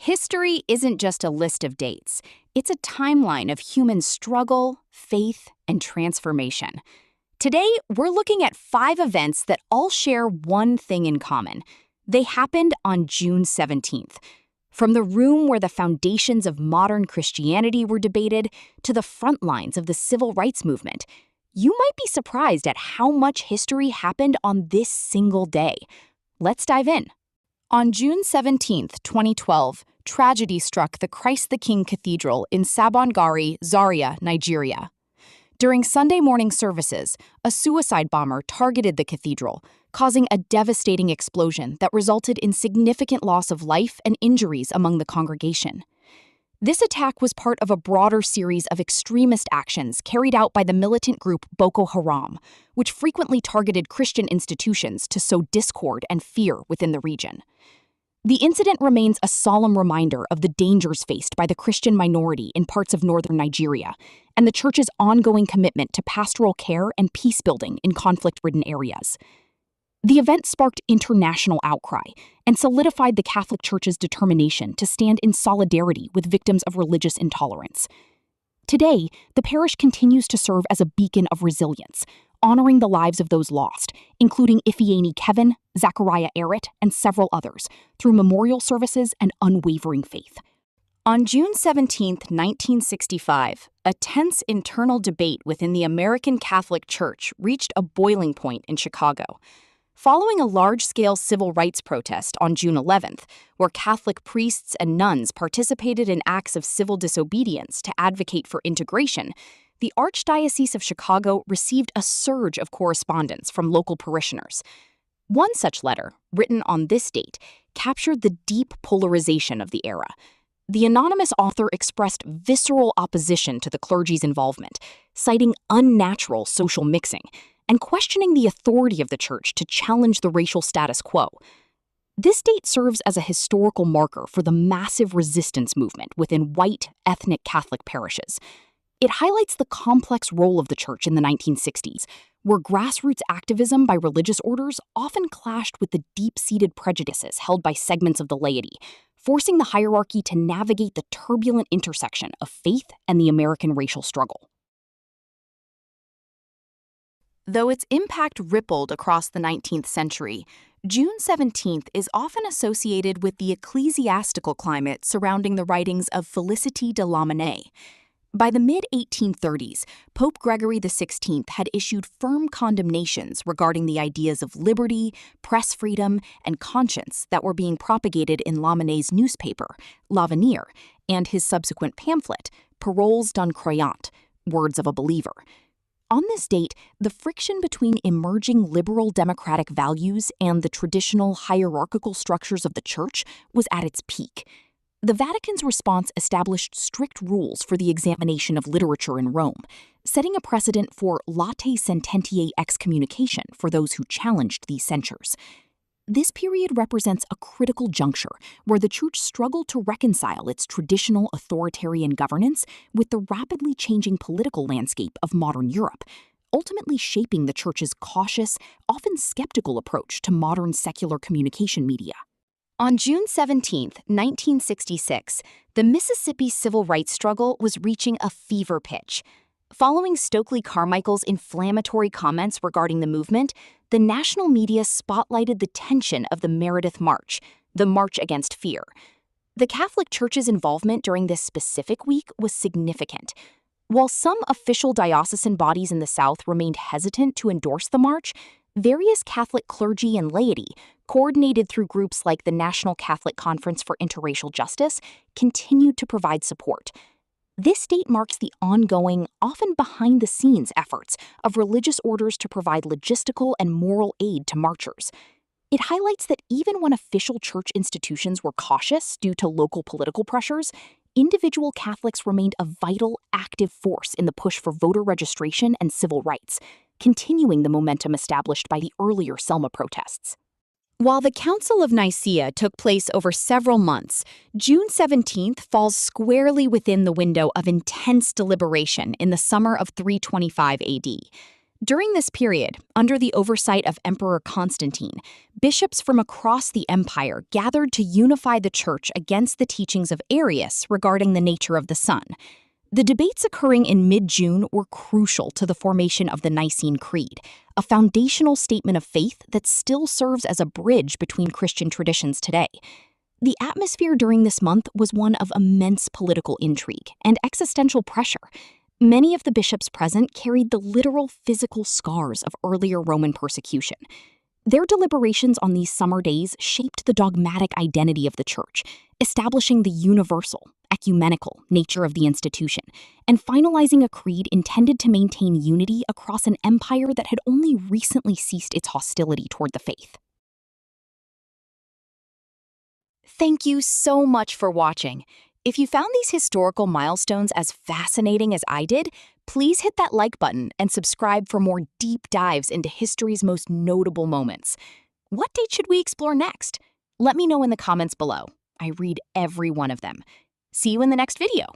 History isn't just a list of dates. It's a timeline of human struggle, faith, and transformation. Today, we're looking at 5 events that all share one thing in common. They happened on June 17th. From the room where the foundations of modern Christianity were debated to the front lines of the civil rights movement, you might be surprised at how much history happened on this single day. Let's dive in. On June 17, 2012, tragedy struck the Christ the King Cathedral in Sabongari, Zaria, Nigeria. During Sunday morning services, a suicide bomber targeted the cathedral, causing a devastating explosion that resulted in significant loss of life and injuries among the congregation. This attack was part of a broader series of extremist actions carried out by the militant group Boko Haram, which frequently targeted Christian institutions to sow discord and fear within the region. The incident remains a solemn reminder of the dangers faced by the Christian minority in parts of northern Nigeria and the Church's ongoing commitment to pastoral care and peace-building in conflict-ridden areas. The event sparked international outcry and solidified the Catholic Church's determination to stand in solidarity with victims of religious intolerance. Today, the parish continues to serve as a beacon of resilience, honoring the lives of those lost, including Ifeanyi Kevin, Zachariah Errett, and several others, through memorial services and unwavering faith. On June 17, 1965, a tense internal debate within the American Catholic Church reached a boiling point in Chicago. Following a large-scale civil rights protest on June 11th, where Catholic priests and nuns participated in acts of civil disobedience to advocate for integration, the Archdiocese of Chicago received a surge of correspondence from local parishioners. One such letter, written on this date, captured the deep polarization of the era. The anonymous author expressed visceral opposition to the clergy's involvement, citing unnatural social mixing, and questioning the authority of the Church to challenge the racial status quo. This date serves as a historical marker for the massive resistance movement within white, ethnic Catholic parishes. It highlights the complex role of the Church in the 1960s, where grassroots activism by religious orders often clashed with the deep-seated prejudices held by segments of the laity, forcing the hierarchy to navigate the turbulent intersection of faith and the American racial struggle. Though its impact rippled across the 19th century, June 17th is often associated with the ecclesiastical climate surrounding the writings of Félicité de Lamennais. By the mid-1830s, Pope Gregory XVI had issued firm condemnations regarding the ideas of liberty, press freedom, and conscience that were being propagated in Lamennais' newspaper, L'Avenir, and his subsequent pamphlet, Paroles d'un croyant, Words of a Believer. On this date, the friction between emerging liberal democratic values and the traditional hierarchical structures of the Church was at its peak. The Vatican's response established strict rules for the examination of literature in Rome, setting a precedent for latae sententiae excommunication for those who challenged these censures. This period represents a critical juncture where the Church struggled to reconcile its traditional authoritarian governance with the rapidly changing political landscape of modern Europe, ultimately shaping the Church's cautious, often skeptical approach to modern secular communication media. On June 17, 1966, the Mississippi civil rights struggle was reaching a fever pitch. Following Stokely Carmichael's inflammatory comments regarding the movement, the national media spotlighted the tension of the Meredith March, the March Against Fear. The Catholic Church's involvement during this specific week was significant. While some official diocesan bodies in the South remained hesitant to endorse the march, various Catholic clergy and laity, coordinated through groups like the National Catholic Conference for Interracial Justice, continued to provide support. This date marks the ongoing, often behind-the-scenes efforts of religious orders to provide logistical and moral aid to marchers. It highlights that even when official church institutions were cautious due to local political pressures, individual Catholics remained a vital, active force in the push for voter registration and civil rights, continuing the momentum established by the earlier Selma protests. While the Council of Nicaea took place over several months, June 17th falls squarely within the window of intense deliberation in the summer of 325 AD. During this period, under the oversight of Emperor Constantine, bishops from across the empire gathered to unify the church against the teachings of Arius regarding the nature of the sun. The debates occurring in mid-June were crucial to the formation of the Nicene Creed, a foundational statement of faith that still serves as a bridge between Christian traditions today. The atmosphere during this month was one of immense political intrigue and existential pressure. Many of the bishops present carried the literal physical scars of earlier Roman persecution. Their deliberations on these summer days shaped the dogmatic identity of the Church, establishing the universal, ecumenical nature of the institution, and finalizing a creed intended to maintain unity across an empire that had only recently ceased its hostility toward the faith. Thank you so much for watching. If you found these historical milestones as fascinating as I did, please hit that like button and subscribe for more deep dives into history's most notable moments. What date should we explore next? Let me know in the comments below. I read every one of them. See you in the next video.